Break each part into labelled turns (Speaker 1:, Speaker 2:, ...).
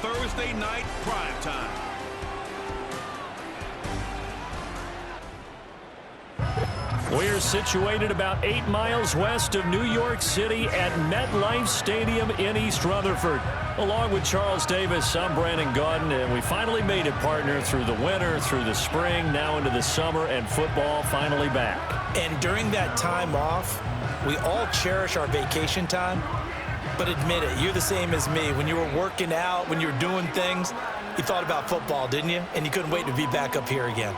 Speaker 1: Thursday night primetime.
Speaker 2: We're situated about 8 miles west of New York City at MetLife Stadium in East Rutherford. Along with Charles Davis, I'm Brandon Gaudin, and we finally made it, partner, through the winter, through the spring, now into the summer, and football finally back.
Speaker 3: And during that time off, we all cherish our vacation time. But admit it, you're the same as me. When you were working out, when you were doing things, you thought about football, didn't you? And you couldn't wait to be back up here again.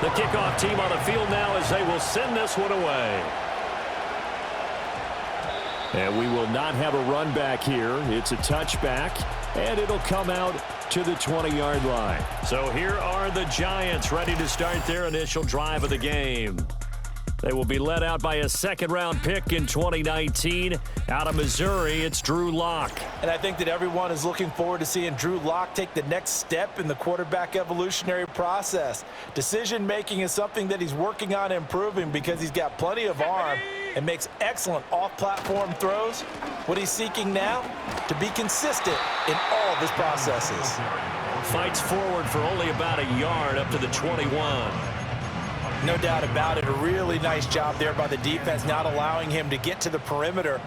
Speaker 2: The kickoff team on the field now as they will send this one away. And we will not have a run back here. It's a touchback, and it'll come out to the 20-yard line. So here are the Giants ready to start their initial drive of the game. They will be led out by a second-round pick in 2019. Out of Missouri, it's Drew Lock.
Speaker 3: And I think that everyone is looking forward to seeing Drew Lock take the next step in the quarterback evolutionary process. Decision-making is something that he's working on improving because he's got plenty of arm and makes excellent off-platform throws. What he's seeking now? To be consistent in all of his processes.
Speaker 2: Fights forward for only about a yard up to the 21.
Speaker 3: No doubt about it. A really nice job there by the defense, not allowing him to get to the perimeter.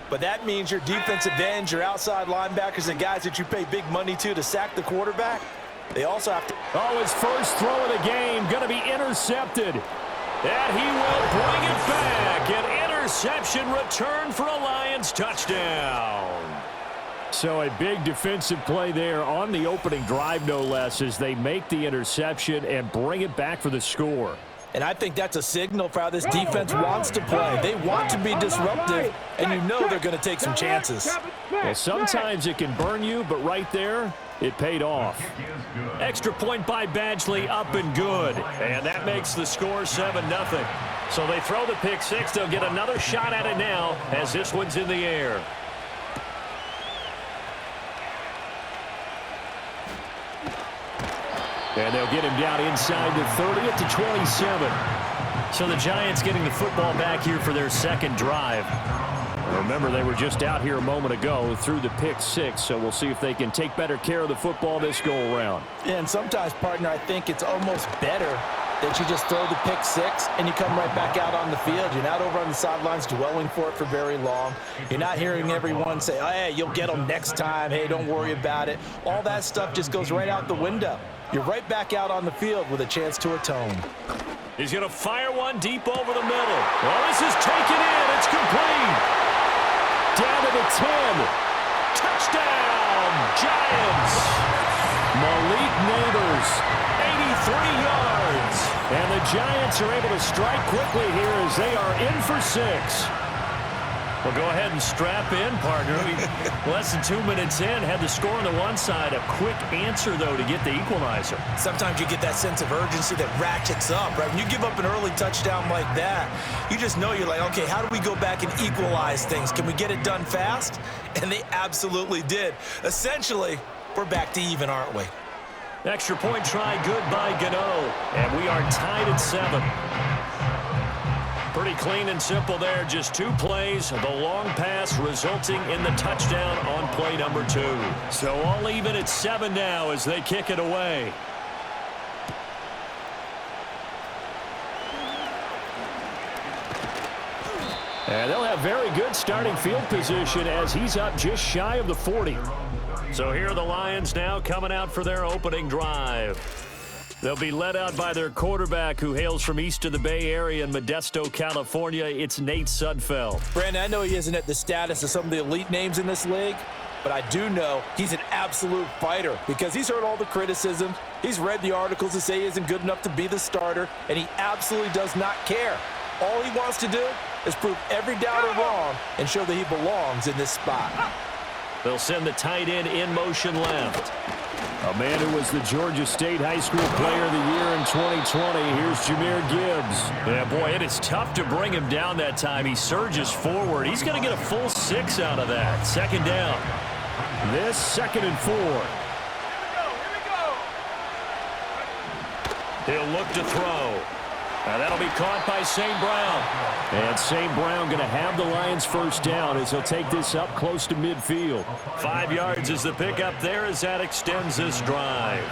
Speaker 3: But that means your defensive ends, your outside linebackers, and guys that you pay big money to sack the quarterback, they also have to...
Speaker 2: Oh, his first throw of the game going to be intercepted. And he will bring it back. An interception return for a Lions touchdown. So a big defensive play there on the opening drive, no less, as they make the interception and bring it back for the score.
Speaker 3: And I think that's a signal for how this defense wants to play. They want to be disruptive, and you know they're going to take some chances.
Speaker 2: Well, sometimes it can burn you, but right there, it paid off. Extra point by Badgley, up and good. And that makes the score 7-0. So they throw the pick six. They'll get another shot at it now as this one's in the air. And they'll get him down inside the 30 at the 27. So the Giants getting the football back here for their second drive. Remember, they were just out here a moment ago through the pick six, so we'll see if they can take better care of the football this go-around.
Speaker 3: Yeah, and sometimes, partner, I think it's almost better that you just throw the pick six and you come right back out on the field. You're not over on the sidelines dwelling for it for very long. You're not hearing everyone say, oh, hey, you'll get them next time. Hey, don't worry about it. All that stuff just goes right out the window. You're right back out on the field with a chance to atone.
Speaker 2: He's going to fire one deep over the middle. Well, this is taken in. It's complete. Down to the 10. Touchdown, Giants. Malik Neighbors, 83 yards. And the Giants are able to strike quickly here as they are in for 6. Well, go ahead and strap in, partner. Less than 2 minutes in, had the score on the one side. A quick answer, though, to get the equalizer.
Speaker 3: Sometimes you get that sense of urgency that ratchets up, right? When you give up an early touchdown like that, you just know you're like, okay, how do we go back and equalize things? Can we get it done fast? And they absolutely did. Essentially, we're back to even, aren't we?
Speaker 2: Extra point try good by Gano. And we are tied at 7. Pretty clean and simple there. Just 2 plays. The long pass resulting in the touchdown on play number 2. So all even at 7 now as they kick it away. And they'll have very good starting field position as he's up just shy of the 40. So here are the Lions now coming out for their opening drive. They'll be led out by their quarterback who hails from east of the Bay Area in Modesto, California. It's Nate Sudfeld.
Speaker 3: Brandon, I know he isn't at the status of some of the elite names in this league, but I do know he's an absolute fighter because he's heard all the criticism. He's read the articles that say he isn't good enough to be the starter, and he absolutely does not care. All he wants to do is prove every doubter wrong and show that he belongs in this spot.
Speaker 2: They'll send the tight end in motion left. A man who was the Georgia State High School Player of the Year in 2020. Here's Jahmyr Gibbs. Yeah, boy, it is tough to bring him down that time. He surges forward. He's going to get a full 6 out of that. Second down. This 2nd and 4. He'll look to throw. And that'll be caught by St. Brown. And St. Brown going to have the Lions first down as he'll take this up close to midfield. 5 yards is the pickup there as that extends this drive.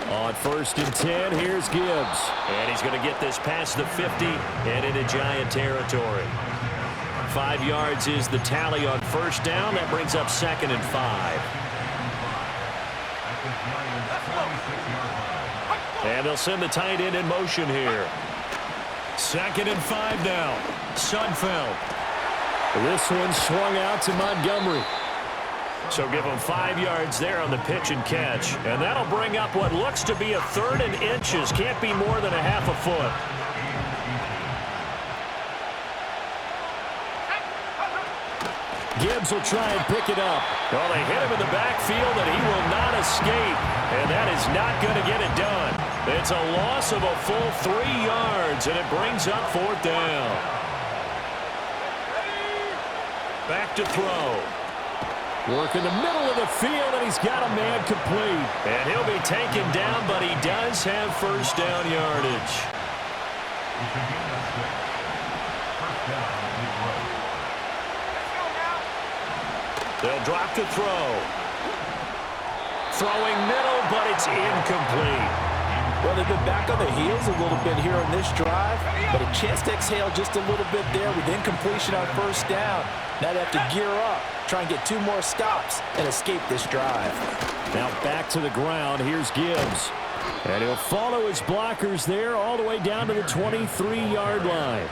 Speaker 2: On 1st and 10, here's Gibbs. And he's going to get this past the 50 and into Giant territory. 5 yards is the tally on 1st down. That brings up 2nd and 5. And they'll send the tight end in motion here. 2nd and 5 now. Sudfeld. This one swung out to Montgomery. So give him 5 yards there on the pitch and catch. And that'll bring up what looks to be a 3rd and inches. Can't be more than a half a foot. Gibbs will try and pick it up. Well, they hit him in the backfield, and he will not escape. And that is not going to get it done. It's a loss of a full 3 yards, and it brings up 4th down. Back to throw. Work in the middle of the field, and he's got a man complete. And he'll be taken down, but he does have 1st down yardage. They'll drop to throw. Throwing middle, but it's incomplete.
Speaker 3: Well, they've been back on their heels a little bit here on this drive, but a chance to exhale just a little bit there with incompletion on 1st down. Now they have to gear up, try and get 2 more stops, and escape this drive.
Speaker 2: Now back to the ground. Here's Gibbs. And he'll follow his blockers there all the way down to the 23-yard line.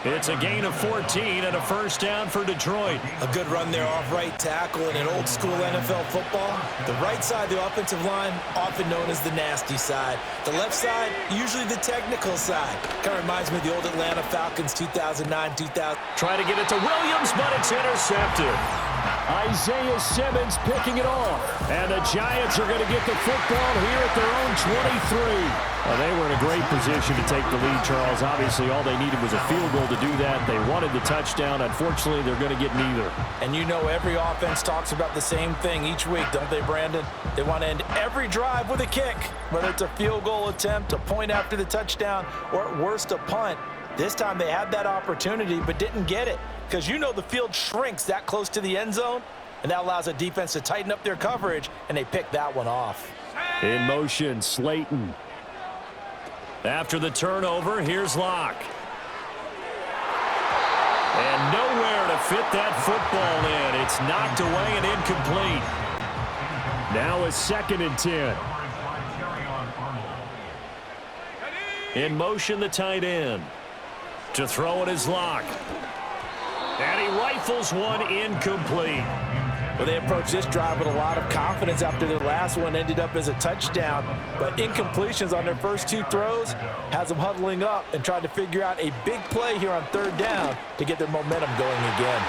Speaker 2: It's a gain of 14 and a 1st down for Detroit.
Speaker 3: A good run there off right tackle in an old-school NFL football. The right side, the offensive line, often known as the nasty side. The left side, usually the technical side. Kind of reminds me of the old Atlanta Falcons 2009-2000.
Speaker 2: Try to get it to Williams, but it's intercepted. Isaiah Simmons picking it off. And the Giants are going to get the football here at their own 23. Well, they were in a great position to take the lead, Charles. Obviously, all they needed was a field goal to do that. They wanted the touchdown. Unfortunately, they're going to get neither.
Speaker 3: And you know every offense talks about the same thing each week, don't they, Brandon? They want to end every drive with a kick, whether it's a field goal attempt, a point after the touchdown, or at worst, a punt. This time they had that opportunity but didn't get it because you know the field shrinks that close to the end zone, and that allows a defense to tighten up their coverage, and they pick that one off.
Speaker 2: In motion, Slayton. After the turnover, here's Locke. And nowhere to fit that football in. It's knocked away and incomplete. Now a 2nd and 10. In motion, the tight end. To throw it is Locke. And he rifles one incomplete.
Speaker 3: Well, they approached this drive with a lot of confidence after their last one ended up as a touchdown. But incompletions on their first 2 throws has them huddling up and trying to figure out a big play here on 3rd down to get their momentum going again.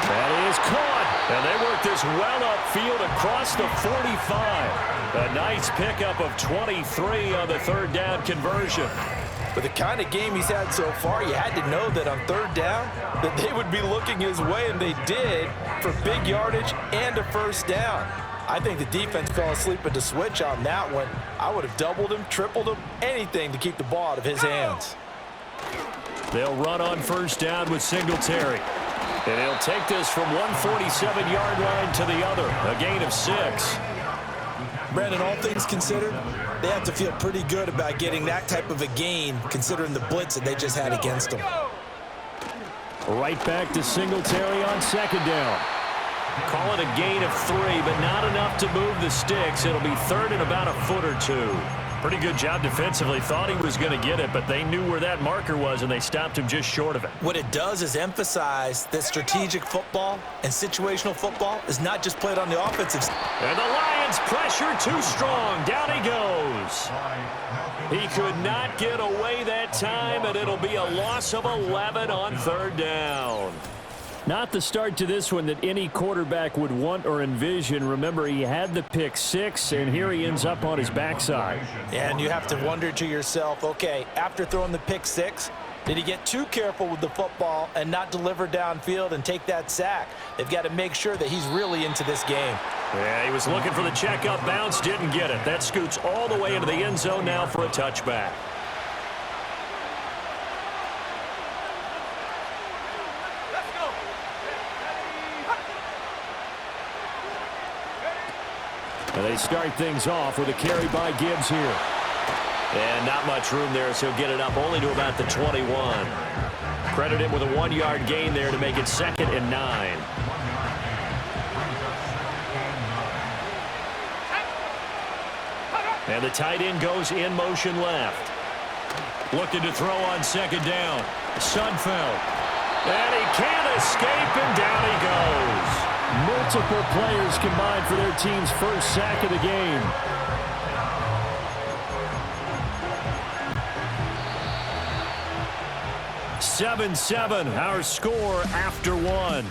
Speaker 2: That is caught. And they work this well upfield across the 45. A nice pickup of 23 on the 3rd down conversion.
Speaker 3: With the kind of game he's had so far, you had to know that on 3rd down that they would be looking his way, and they did, for big yardage and a 1st down. I think the defense fell asleep at the switch on that one. I would have doubled him, tripled him, anything to keep the ball out of his hands.
Speaker 2: They'll run on 1st down with Singletary. And he'll take this from 147-yard line to the other, a gain of 6.
Speaker 3: Brandon, all things considered, they have to feel pretty good about getting that type of a gain, considering the blitz that they just had against them.
Speaker 2: Right back to Singletary on 2nd down. Call it a gain of 3, but not enough to move the sticks. It'll be 3rd and about a foot or 2. Pretty good job defensively. Thought he was going to get it, but they knew where that marker was, and they stopped him just short of it.
Speaker 3: What it does is emphasize that strategic football and situational football is not just played on the offensive side.
Speaker 2: And the Lions pressure too strong. Down he goes. He could not get away that time, and it'll be a loss of 11 on 3rd down. Not the start to this one that any quarterback would want or envision. Remember, he had the pick 6, and here he ends up on his backside.
Speaker 3: And you have to wonder to yourself, okay, after throwing the pick 6, Did he get too careful with the football and not deliver downfield and take that sack? They've got to make sure that he's really into this game.
Speaker 2: Yeah, he was looking for the checkup bounce, didn't get it. That scoots all the way into the end zone now for a touchback. And they start things off with a carry by Gibbs here. And not much room there, so he'll get it up only to about the 21. Credit him with a 1-yard gain there to make it 2nd and 9. And the tight end goes in motion left. Looking to throw on 2nd down. Sudfeld. And he can't escape, and down he goes. Multiple players combined for their team's first sack of the game. Seven, our score after 1.